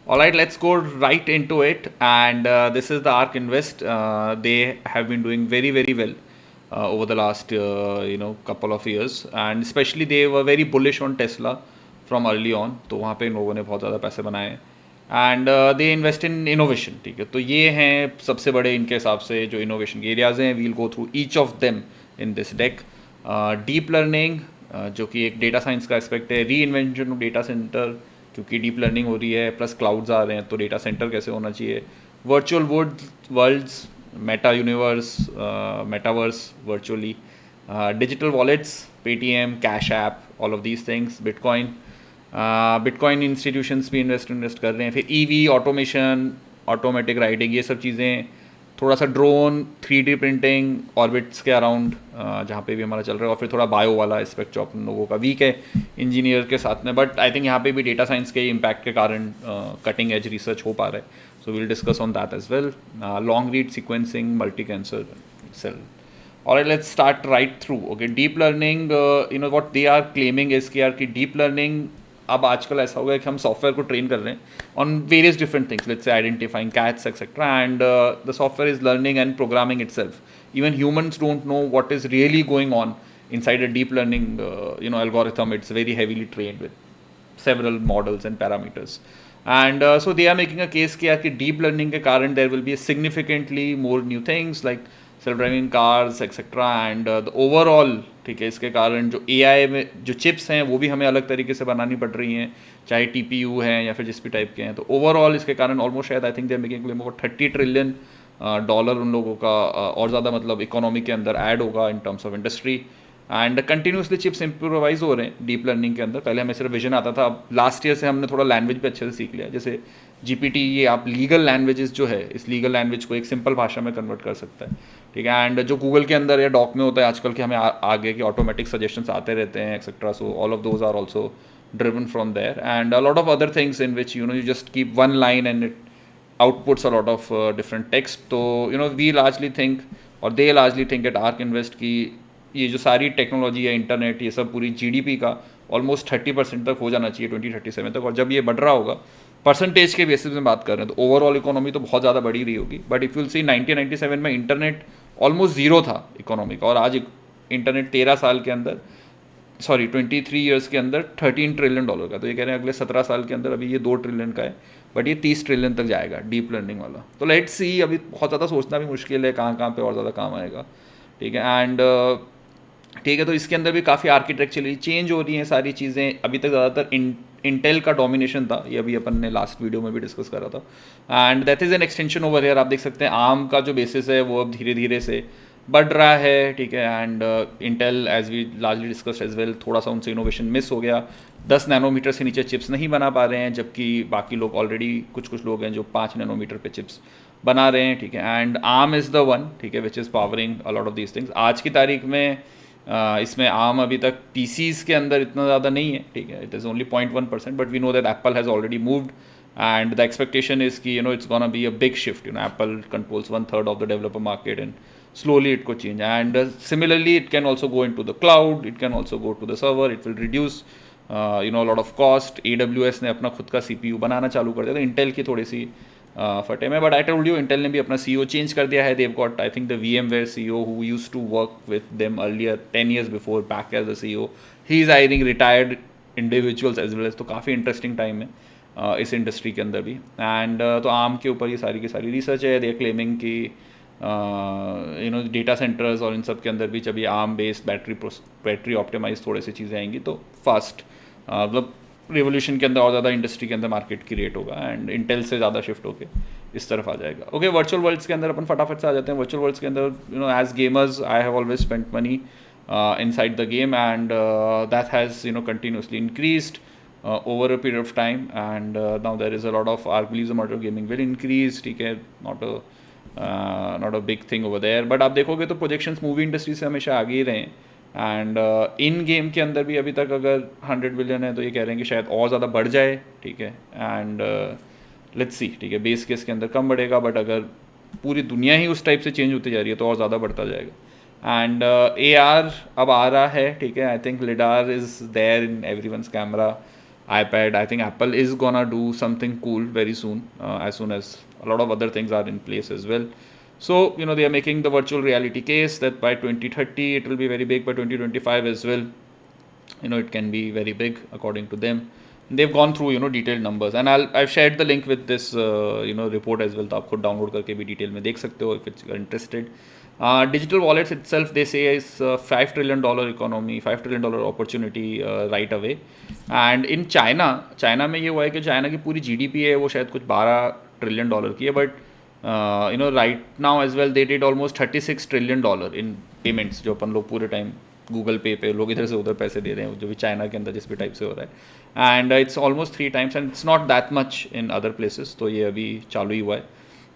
All right, let's go right into it. And this is the ARK Invest. They have been doing very, very well over the last couple of years, and especially they were very bullish on Tesla from early on. तो वहाँ पे इन लोगों ने बहुत ज़्यादा पैसे बनाए and they invest in innovation. ठीक है, तो ये हैं सबसे बड़े इनके हिसाब से जो इनोवेशन के एरियाज हैं. We'll go through each of them in this deck. Deep learning, जो कि एक डेटा साइंस का एस्पेक्ट है. Reinvention of data centre, क्योंकि डीप लर्निंग हो रही है प्लस क्लाउड्स आ रहे हैं, तो डेटा सेंटर कैसे होना चाहिए. Virtual worlds, meta universe, metaverse virtually, digital wallets, Paytm, cash app, all of these things. Bitcoin, bitcoin institutions भी इन्वेस्ट कर रहे हैं. फिर ईवी, ऑटोमेशन, ऑटोमेटिक राइडिंग, ये सब चीज़ें. थोड़ा सा ड्रोन, 3D प्रिंटिंग, ऑर्बिट्स के अराउंड जहाँ पे भी हमारा चल रहा है. और फिर थोड़ा बायो वाला एस्पेक्ट जो अपन लोगों का वीक है इंजीनियर के साथ में. बट आई थिंक यहाँ पे भी डेटा साइंस के इम्पैक्ट के कारण कटिंग एज रिसर्च हो पा रहा है. So will discuss on that as well. Long read sequencing, multi cancer cell. और let's start right through. Okay, deep learning, what they are claiming is कि यार कि डीप लर्निंग अब आजकल ऐसा हो गया कि हम सॉफ्टवेयर को ट्रेन कर रहे हैं on various different things. Let's say identifying cats etcetera, and the software is learning and programming itself. Even humans don't know what is really going on inside a deep learning algorithm. It's very heavily trained with several models and parameters. And so they are making a case कि deep learning के कारण there will be significantly more new things like self driving cars etc. and the overall, ठीक है, इसके कारण जो AI में जो चिप्स हैं वो भी हमें अलग तरीके से बनानी पड़ रही हैं, चाहे TPU हैं या फिर जिस भी टाइप के हैं. तो ओवरऑल इसके कारण ऑलमोस्ट शायद I think they are making claim over $30 trillion dollar उन लोगों का और ज़्यादा मतलब इकोनॉमी के अंदर ऐड होगा in terms of industry. And continuously chips improvise हो रहे हैं डीप लर्निंग के अंदर. पहले हमें सिर्फ विजन आता था, अब लास्ट ईयर से हमने थोड़ा लैंग्वेज पे अच्छे से सीख लिया. जैसे GPT, ये आप लीगल लैंग्वेजेस जो है, इस लीगल लैंग्वेज को एक सिंपल भाषा में कन्वर्ट कर सकता है. ठीक है, एंड जो गूगल के अंदर या डॉक में होता है आजकल के हमें आगे के ऑटोमेटिक सजेशंस आते रहते हैं etcetera. So all of those are also driven from there, and a lot of other things in which you just keep one line and it outputs a lot of different text. तो we largely think और they largely think at ARK Invest कि ये जो सारी technology है, internet, ये सब पूरी GDP का ऑलमोस्ट 30% तक हो जाना चाहिए 2037 तक. और जब ये बढ़ रहा होगा, परसेंटेज के बेसिस में बात कर रहे हैं, तो ओवरऑल इकोनॉमी तो बहुत ज़्यादा बढ़ी रही होगी. बट इफ़ यूल सी 1997 में इंटरनेट ऑलमोस्ट ज़ीरो था इकोनॉमी का, और आज इंटरनेट 13 साल के अंदर, सॉरी 23 ईयर्स के अंदर $13 ट्रिलियन का. तो ये कह रहे हैं अगले 17 साल के अंदर अभी ये 2 ट्रिलियन का है, बट ये 30 ट्रिलियन तक जाएगा डीप लर्निंग वाला. तो लेट्स सी, अभी बहुत ज़्यादा सोचना भी मुश्किल है कहाँ कहाँ पे और ज़्यादा काम आएगा. ठीक है, एंड ठीक है, तो इसके अंदर भी काफ़ी आर्किटेक्चरली चेंज हो रही हैं सारी चीज़ें. अभी तक ज़्यादातर इंटेल का डोमिनेशन था, ये अभी अपन ने लास्ट वीडियो में भी डिस्कस करा था. And that is an extension over here. आप देख सकते हैं आर्म का जो बेसिस है वो अब धीरे धीरे से बढ़ रहा है. ठीक है, and Intel as we largely discuss as well, थोड़ा सा उनसे इनोवेशन मिस हो गया. 10 नैनोमीटर से नीचे चिप्स नहीं बना पा रहे हैं, जबकि बाकी लोग ऑलरेडी कुछ लोग हैं जो 5 नैनोमीटर पे चिप्स बना रहे हैं. ठीक है, and arm is the one, ठीक है, which is powering a lot of these things. आज की तारीख में इसमें आर्म अभी तक PCs के अंदर इतना ज़्यादा नहीं है. ठीक है, it is only 0.1%, but we know that Apple has already moved, and the expectation is कि it's gonna be a big shift. Apple controls 1/3 of the developer market, and slowly it could change. And similarly, it can also go into the cloud, it can also go to the server. It will reduce a lot of cost. AWS ने अपना खुद का CPU बनाना चालू कर दिया. तो Intel की थोड़ी सी फटे में, but I told you Intel ने भी अपना CEO चेंज कर दिया है. They've got, I think, the VMware CEO who used to work with them earlier 10 years before back as the CEO. He is hiring retired individuals as well as. तो काफ़ी interesting time है इस industry के अंदर भी. And तो arm के ऊपर ये सारी की सारी रिसर्च है. दे आर क्लेमिंग कि डेटा सेंटर्स और इन सब के अंदर भी जब ये आर्म बेस्ड बैटरी ऑप्टिमाइज थोड़े सी चीज़ें आएंगी तो फास्ट मतलब रिवोल्यूशन के अंदर और ज़्यादा इंडस्ट्री के अंदर मार्केट क्रिएट होगा, एंड इंटेल से ज़्यादा शिफ्ट होकर इस तरफ आ जाएगा. ओके, वर्चुअल वर्ल्ड्स के अंदर अपन फटाफट से आ जाते हैं. वर्चुअल वर्ल्ड्स के अंदर as gamers I have always spent money inside the game, and that has continuously increased over a period of time, and now there is a lot of ARK believes the amount of gaming will increase. ठीक है, not a big thing over there, but आप देखोगे तो projections movie industry से हमेशा आगे ही रहे हैं. एंड इन गेम के अंदर भी अभी तक अगर 100 बिलियन है तो ये कह रहे हैं कि शायद और ज़्यादा बढ़ जाए. ठीक है, एंड लेट्स सी. ठीक है, बेस केस के अंदर कम बढ़ेगा, बट अगर पूरी दुनिया ही उस टाइप से चेंज होती जा रही है तो और ज़्यादा बढ़ता जाएगा. एंड AR अब आ रहा है. ठीक है, I think lidar is there in everyone's camera. iPad. I think Apple is gonna do something cool very soon as a lot of other things are in place as well. So, they are making the virtual reality case that by 2030 it will be very big, by 2025 as well. It can be very big according to them. They've gone through detailed numbers, and I've shared the link with this report as well, तो आप खुद download करके भी detail में देख सकते हो if it's you're interested. Digital wallets itself, they say, is $5 trillion economy, $5 trillion opportunity right away. And in China में ये हुआ है कि चाइना की पूरी GDP है वो शायद कुछ $12 trillion की है, but right now as well they did almost $36 trillion in payments, जो अपन लोग पूरे टाइम गूगल पे लोग इधर से उधर पैसे दे रहे हैं, जो भी चाइना के अंदर जिस भी टाइप से हो रहा है. And it's almost 3 times, and it's not that much in other places. तो ये अभी चालू ही हुआ है.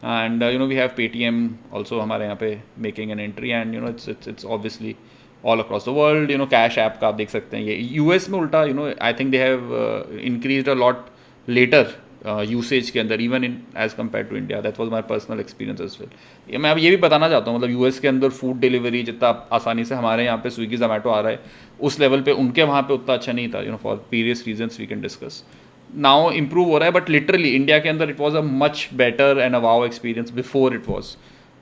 And we have Paytm also हमारे यहाँ पे making an entry, and it's obviously all across the world. Cash app का आप देख सकते हैं. ये यूएस में उल्टा I think they have increased a lot later usage के अंदर, even in as compare to India. That was my personal experience as well. मैं अब ये भी बताना चाहता हूँ, मतलब यूएस के अंदर फूड डिलीवरी जितना आसानी से हमारे यहाँ पे स्विगी जोमेटो आ रहा है, उस लेवल पे उनके वहाँ पे उतना अच्छा नहीं था, for various reasons we can discuss. Now improve हो रहा है, बट लिटरली इंडिया के अंदर it was a much better and a wow experience before it was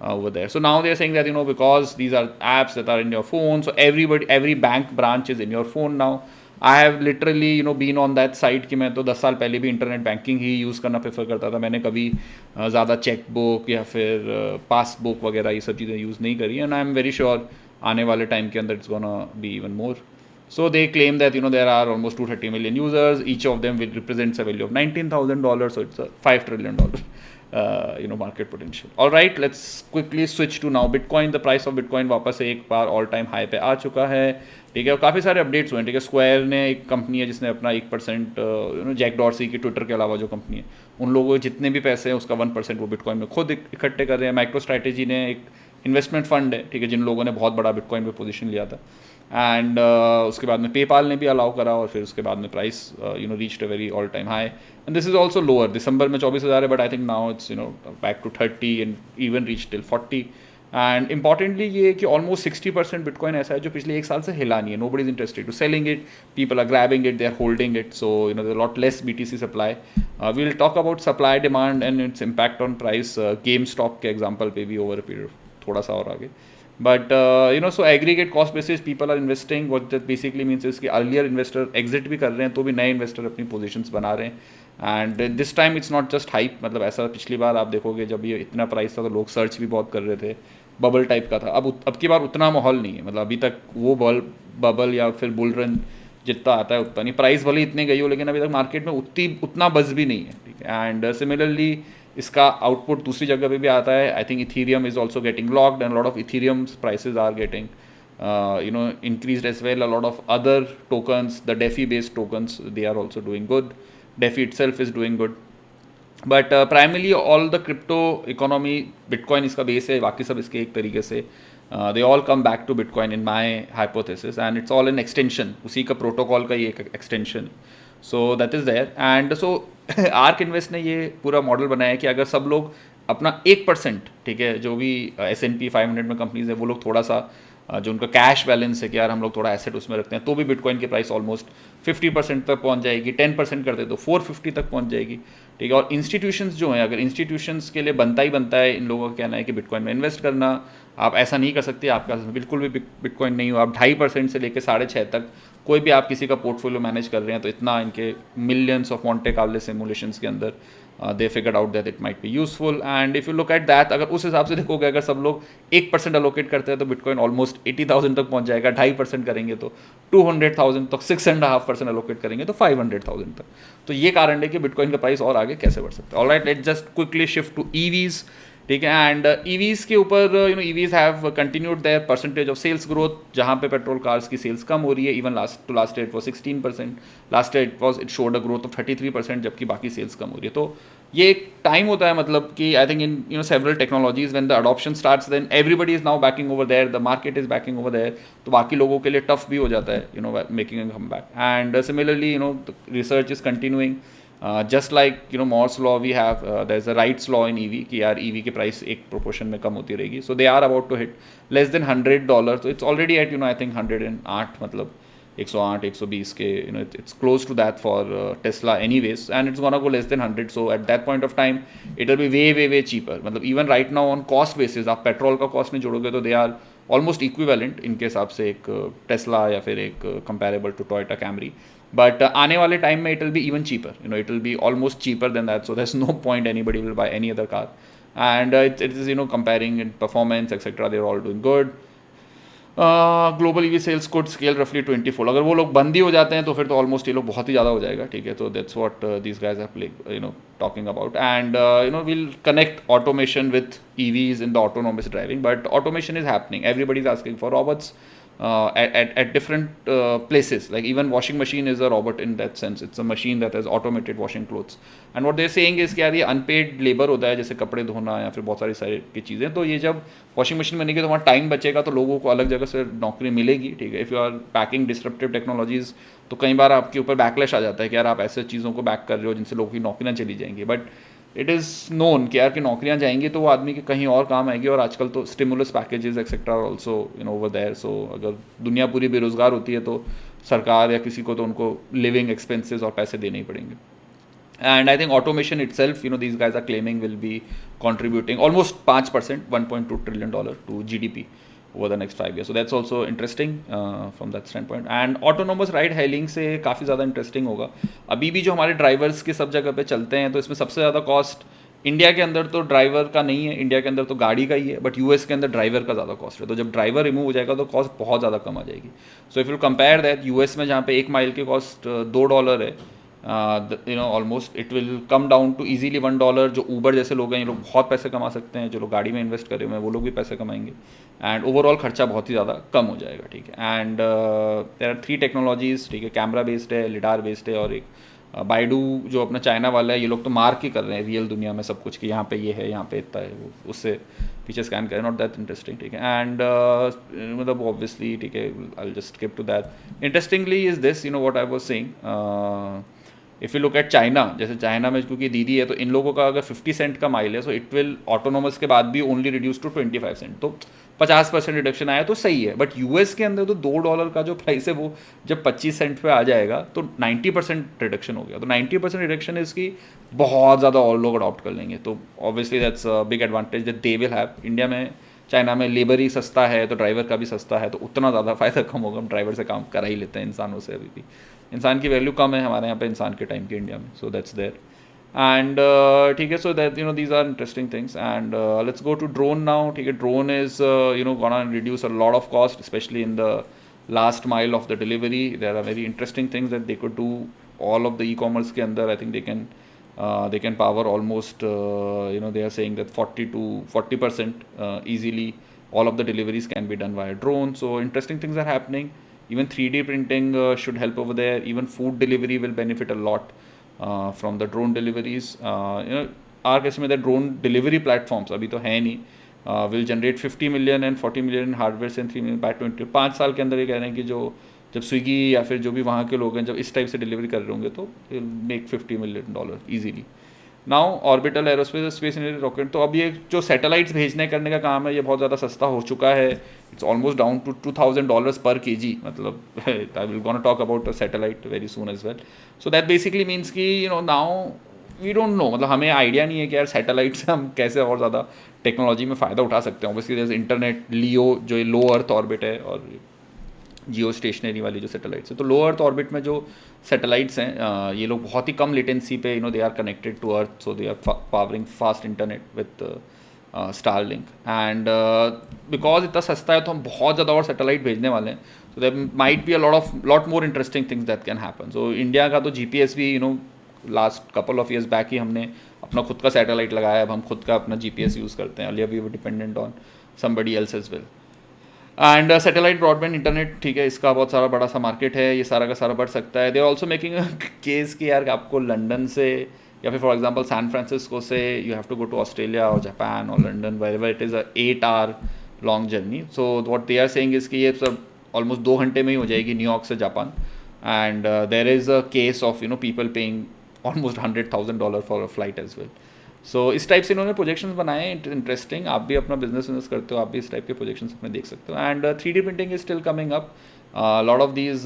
over there. So now they are saying that because these are apps that are in your phone, so every bank branch is in your phone now. I have literally been on that site कि मैं तो 10 साल पहले भी internet banking ही use करना prefer करता था. मैंने कभी ज़्यादा चेक बुक या फिर पासबुक वगैरह ये सब चीज़ें यूज़ नहीं करी, and I am very sure आने वाले टाइम के अंदर it's gonna be even more. So they claim that there are almost 230 million users. Each of them will represents a value of $19,000. So it's a $5 trillion market potential. All right, let's quickly switch to now Bitcoin. The price of Bitcoin वापस से एक बार all time high पे आ चुका है. ठीक है, और काफ़ी सारे अपडेट्स हुए हैं. ठीक है, स्क्वायर ने एक कंपनी है जिसने अपना 1% जैक डॉर्सी की ट्विटर के अलावा जो कंपनी है, उन लोगों के जितने भी पैसे हैं उसका 1% वो बिटकॉइन में खुद इकट्ठे कर रहे हैं. माइक्रो स्ट्रैटेजी ने एक इन्वेस्टमेंट फंड है, ठीक है, जिन लोगों ने बहुत बड़ा बिटकॉइन पे पोजीशन लिया था. एंड उसके बाद में पेपाल ने भी अलाउ करा, और फिर उसके बाद में price reached a very all time high. And this is also lower. दिसंबर में 24,000 है, but I think now it's back to 30 and even reach till 40. And importantly ये कि ऑलमोस्ट 60% बिटकॉइन ऐसा है जो पिछले एक साल से हिला नहीं है. Nobody is interested to selling it, people are grabbing it, they are holding it. So lot less BTC supply. We will talk about supply demand and its impact on price game stock के example पे भी over a period थोड़ा सा और आगे. But so aggregate cost basis people are investing. What that basically means is कि earlier investor exit भी कर रहे हैं, तो भी नए investor अपनी positions बना रहे हैं. And this time it's not just hype. मतलब ऐसा पिछली बार आप देखोगे जब ये इतना प्राइस था तो लोग सर्च भी बहुत कर रहे थे, बबल टाइप का था. अब की बार उतना माहौल नहीं है. मतलब अभी तक वो बबल या फिर बुल रन जितना आता है उतना नहीं. प्राइस भले इतनी गई हो, लेकिन अभी तक मार्केट में उतना बज़ भी नहीं है. ठीक है, एंड सिमिलरली इसका आउटपुट दूसरी जगह पे भी आता है. I think Ethereum is also getting locked, and lot of Ethereum prices are getting increased as well. A lot of other tokens, the DeFi based tokens, they are also doing good. DeFi itself is doing good, but primarily all the crypto economy, Bitcoin इसका base है, बाकी सब इसके एक तरीके से they all come back to Bitcoin in my hypothesis, and it's all an extension. उसी का प्रोटोकॉल का ये एक extension. So that is there, and so arc invest ने ये पूरा मॉडल बनाया है कि अगर सब लोग अपना 1%, ठीक है, जो भी S&P 500 में कंपनीज है वो लोग थोड़ा सा जो उनका कैश बैलेंस है कि यार हम लोग थोड़ा एसेट उसमें रखते हैं, तो भी बिटकॉइन की प्राइस ऑलमोस्ट 50% तक पहुंच जाएगी. 10% करते तो 450 तक पहुंच जाएगी. ठीक है, और इंस्टीट्यूशंस जो हैं, अगर इंस्टीट्यूशंस के लिए बनता ही बनता है, इन लोगों का कहना है कि बिटकॉइन में इन्वेस्ट करना, आप ऐसा नहीं कर सकते, आपका बिल्कुल भी बिटकॉइन नहीं हो, आप 2.5% से लेकर 6.5 तक कोई भी आप किसी का पोर्टफोलियो मैनेज कर रहे हैं, तो इतना इनके millions of Monte Carlo simulations के अंदर they figured out that it might be useful. And if you look at that, अगर उस हिसाब से देखोगे, अगर सब लोग 1% अलोकेट करते हैं तो बिटकॉइन ऑलमोस्ट 80,000 तक पहुंच जाएगा. 2.5% करेंगे तो 200,000 तक, 6.5% अलोकेट करेंगे तो 500,000 तक. तो ये कारण है कि बिटकॉइन का प्राइस और आगे कैसे बढ़ सकता है. Alright, let's just quickly shift to EVs. ठीक है, एंड EVs के ऊपर EVs have continued their percentage of sales growth. जहाँ पे पेट्रोल कार्स की सेल्स कम हो रही है, even last year it was 16%, last year it showed a growth of 33%, जबकि बाकी सेल्स कम हो रही है. तो ये एक टाइम होता है, मतलब कि I think in several technologies when the adoption starts, then everybody is now backing over there, the market is backing over there. तो बाकी लोगों के लिए टफ भी हो जाता है making a come back. And similarly research is continuing. Just like Moore's law, we have there's a Wright's law in EV कि यार EV की प्राइस एक प्रोपोर्शन में कम होती रहेगी. So they are about to hit less than $100. तो it's already at I think 108, मतलब 108 120 के, it's close to that for Tesla anyways, and it's gonna go less than 100. So at that point of time it will be way cheaper. मतलब even right now on cost basis आप petrol का cost नहीं जोड़ोगे तो they are almost equivalent इनके हिसाब से एक Tesla या फिर एक comparable to Toyota Camry. But आने वाले टाइम में it will be even cheaper, it will be almost cheaper than that. So there's no point anybody will buy any other car. And it is comparing in performance etc, they're all doing good. Global EV sales could scale रफली 24. अगर वो लोग बंद ही हो जाते हैं तो फिर तो ऑलमोस्ट ये लोग बहुत ही ज़्यादा हो जाएगा. ठीक है, तो that's what these guys are talking about. And we'll connect automation with EVs in the autonomous driving, but automation is happening. Everybody is asking for robots at different places. Like even washing machine is a robot in that sense. It's a machine that has automated washing clothes. And what they're saying is कि यार ये unpaid labour होता है, जैसे कपड़े धोना या फिर बहुत सारी सारी की चीज़ें. तो ये जब वॉशिंग मशीन बनेगी तो वहाँ टाइम बचेगा, तो लोगों को अलग जगह से नौकरी मिलेगी. ठीक है, if you are packing disruptive technologies तो कई बार आपके ऊपर बैकलैश आ जाता है कि यार आप ऐसे चीज़ों को बैक कर रहे हो जिनसे लोगों की नौकरियाँ चली जाएंगी. बट इट इज़ नोन कि यार कि नौकरियाँ जाएंगी तो वो आदमी के कहीं और काम आएगी. और आजकल तो stimulus packages etcetera also over there. So अगर दुनिया पूरी बेरोज़गार होती है तो सरकार या किसी को तो उनको लिविंग एक्सपेंसेस और पैसे देने ही पड़ेंगे. And I think automation itself, these guys are claiming will be contributing almost 5%, $1.2 trillion to GDP over the next 5 years. So that's also interesting from that standpoint. And autonomous ride hailing से काफ़ी ज़्यादा interesting होगा. अभी भी जो हमारे drivers के सब जगह पे चलते हैं तो इसमें सबसे ज़्यादा कॉस्ट इंडिया के अंदर तो ड्राइवर का नहीं है, इंडिया के अंदर तो गाड़ी का ही है. बट यूएस के अंदर ड्राइवर का ज़्यादा कॉस्ट है. तो जब ड्राइवर रिमूव हो जाएगा तो कॉस्ट बहुत ज़्यादा कम आ जाएगी. So if you compare that, US में जहाँ पे 1 माइल की कॉस्ट $2 है, almost it will come down to easily $1. जो ऊबर जैसे लोग हैं ये लोग बहुत पैसे कमा सकते हैं, जो लोग गाड़ी में इन्वेस्ट करे हुए हैं वो लोग भी पैसे कमाएंगे. एंड ओवरऑल खर्चा बहुत ही ज़्यादा कम हो जाएगा. ठीक है, एंड देयर आर 3 टेक्नोलॉजीज़. ठीक है, कैमरा बेस्ड है, लिडार बेस्ड है, और एक बाइडू जो अपना चाइना वाला है. ये लोग तो मार्क ही कर रहे हैं रियल दुनिया में सब कुछ कि यहाँ पे ये है, यहाँ पे इतना है, वो उससे पीछे स्कैन करें. Not that interesting. ठीक है, एंड मतलब ऑब्वियसली ठीक है, I will just skip to that. Interestingly is this, what I was saying, if you look at China, जैसे चाइना में क्योंकि दीदी है तो इन लोगों का अगर 50 सेंट का माइल है सो इट विल ऑटोनोमस के बाद भी ओनली रिड्यूस टू 25 सेंट. तो 50% रिडक्शन आया तो सही है. बट यूएस के अंदर तो $2 का जो प्राइस है वो जब 25 सेंट पे आ जाएगा तो 90% रिडक्शन हो गया. तो 90% रिडक्शन इसकी बहुत ज़्यादा और लोग अडॉप्ट कर लेंगे. तो obviously that's a big advantage that they will have. India में चाइना में लेबर ही सस्ता है तो ड्राइवर का भी सस्ता है, तो उतना ज़्यादा फ़ायदा कम होगा. हम ड्राइवर से काम करा ही लेते हैं इंसानों से. अभी भी इंसान की वैल्यू कम है हमारे यहाँ पे इंसान के टाइम की इंडिया में. So that's there. एंड ठीक है, so that these are interesting things. And let's go to drone now. ठीक है, drone is gonna reduce a lot of cost specially in the last mile of the delivery. There are very interesting things that they could do. All of the e commerce के अंदर I think they can power almost they are saying that 40% easily all of the deliveries can be done via drone. So interesting things are happening. Even 3D printing should help over there. Even food delivery will benefit a lot from the drone deliveries. Our estimate that drone delivery platforms अभी तो है नहीं, will generate 50 million and 40 million in hardware and 3 million by 5 साल के अंदर. ये कह रहे हैं कि जो जब स्विगी या फिर जो भी वहाँ के लोग हैं जब इस टाइप से डिलीवरी कर रहे होंगे तो make $50 million easily. Now orbital aerospace space rocket, तो अब ये जो सैटेलाइट्स भेजने करने का काम है ये बहुत ज़्यादा सस्ता हो चुका है. It's almost down to $2,000 per kg. मतलब I will gonna talk about a satellite very soon as well. So that basically means कि नाउ वी डोंट नो, मतलब हमें आइडिया नहीं है कि यार सैटेलाइट से हम कैसे और ज़्यादा टेक्नोलॉजी में फ़ायदा उठा सकते हैं. ऑब्वियसली जैसे इंटरनेट, लियो जो लो अर्थ ऑर्बिट है, और जियो स्टेशनरी वाली जो सैटेलाइट्स है. तो लो अर्थ ऑर्बिट में जो सैटेलाइट्स हैं ये लोग बहुत ही कम लेटेंसी पे they are connected to earth. So they are powering fast internet with Starlink. And because इतना सस्ता है तो हम बहुत ज़्यादा और सैटेलाइट भेजने वाले हैं. So there might be a lot more interesting things that can happen. So India का तो GPS भी last couple of years back ही हमने अपना खुद का सैटेलाइट लगाया. अब हम खुद का अपना GPS यूज़ करते हैं. Earlier we were dependent on somebody else as well. And satellite broadband internet, ठीक है, इसका बहुत सारा बड़ा सा मार्केट है. ये सारा का सारा बढ़ सकता है. They are also making case कि यार आपको लंदन से या फिर फॉर एग्जांपल सैन फ्रांसिस्को से you have to go to Australia और जापान और London, where it is a 8 hour long journey. So what they are saying is कि ये सब ऑलमोस्ट 2 घंटे में ही हो जाएगी न्यूयॉर्क से Japan. And there is a case of people paying almost $100,000 for a flight as well. So इस type से इन्होंने प्रोजेक्शंस बनाए. इंटरेस्टिंग. आप भी अपना बिजनेस करते हो, आप भी इस टाइप के प्रोजेक्शंस अपने देख सकते हो. And 3D printing is still coming up. A lot of these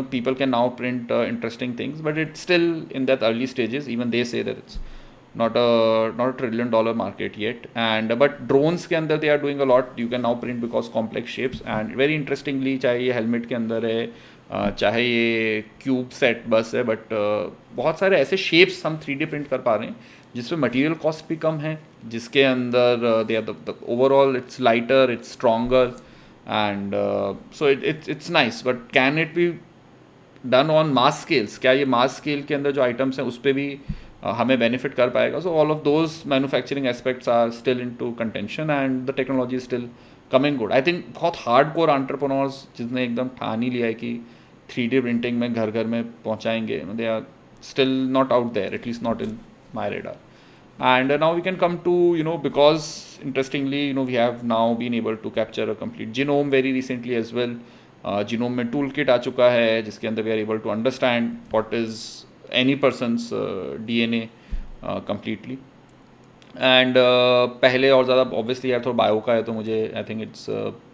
people can now print interesting things, but it's still in that early stages. Even they say that it's not a $1 trillion market yet. And but drones के अंदर they are doing a lot. You can now print because complex shapes, and very interestingly, चाहे ये helmet के अंदर है, चाहे ये cube set बस है, बट बहुत सारे ऐसे शेप्स हम 3D प्रिंट कर पा रहे हैं जिसमें मटेरियल कॉस्ट भी कम है, जिसके अंदर they are the overall it's lighter, it's stronger, and so it's nice. But can it be done on mass scales? क्या ये मास स्केल के अंदर जो आइटम्स हैं उस पर भी हमें बेनिफिट कर पाएगा? So all of those manufacturing aspects are still into contention, and the technology is still coming good. I think बहुत हार्ड कोर एंटरप्रेन्योर्स जिसने एकदम ठान ही लिया है कि 3D प्रिंटिंग में घर घर में पहुँचाएंगे, they are still not out there, at least not in my radar. And now we can come to, because interestingly, we have now been able to capture a complete genome very recently as well. Genome में toolkit आ चुका है जिसके अंदर we are able to understand what is any person's DNA completely. And पहले और ज़्यादा obviously यार थोड़ा बायो का है तो मुझे I think it's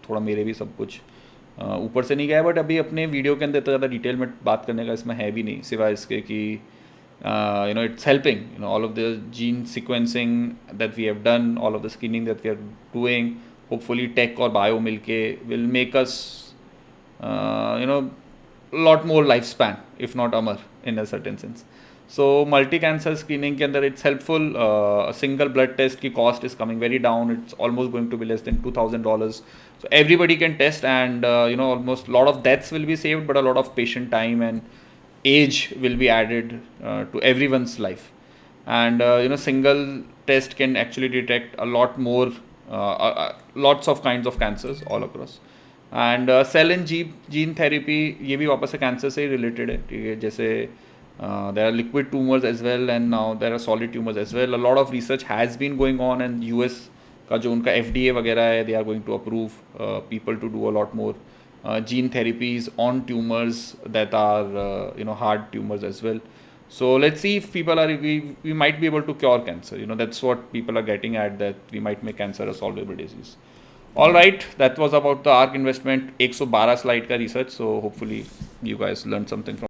थोड़ा मेरे भी सब कुछ ऊपर से नहीं गया, बट अभी अपने वीडियो के अंदर तो ज़्यादा डिटेल में बात करने का इसमें है भी नहीं, सिवाय इसके कि it's helping, all of the gene sequencing that we have done, all of the screening that we are doing, hopefully tech और bio मिलके will make us lot more lifespan, if not amar in a certain sense. So multi-cancer screening के अंदर it's helpful. A single blood test की cost is coming very down. It's almost going to be less than $2,000. So everybody can test, and almost a lot of deaths will be saved, but a lot of patient time and age will be added to everyone's life. And single test can actually detect a lot more, lots of kinds of cancers all across. And cell and gene therapy ये भी वापस से cancer से ही related है, ठीक है? जैसे there are liquid tumors as well, and now there are solid tumors as well. A lot of research has been going on, and US का जो उनका FDA वगैरह है, they are going to approve people to do a lot more gene therapies on tumors that are hard tumors as well. So let's see if people are we might be able to cure cancer. That's what people are getting at, that we might make cancer a solvable disease. All right, that was about the ARK investment 112 slide का research. So hopefully you guys learned something from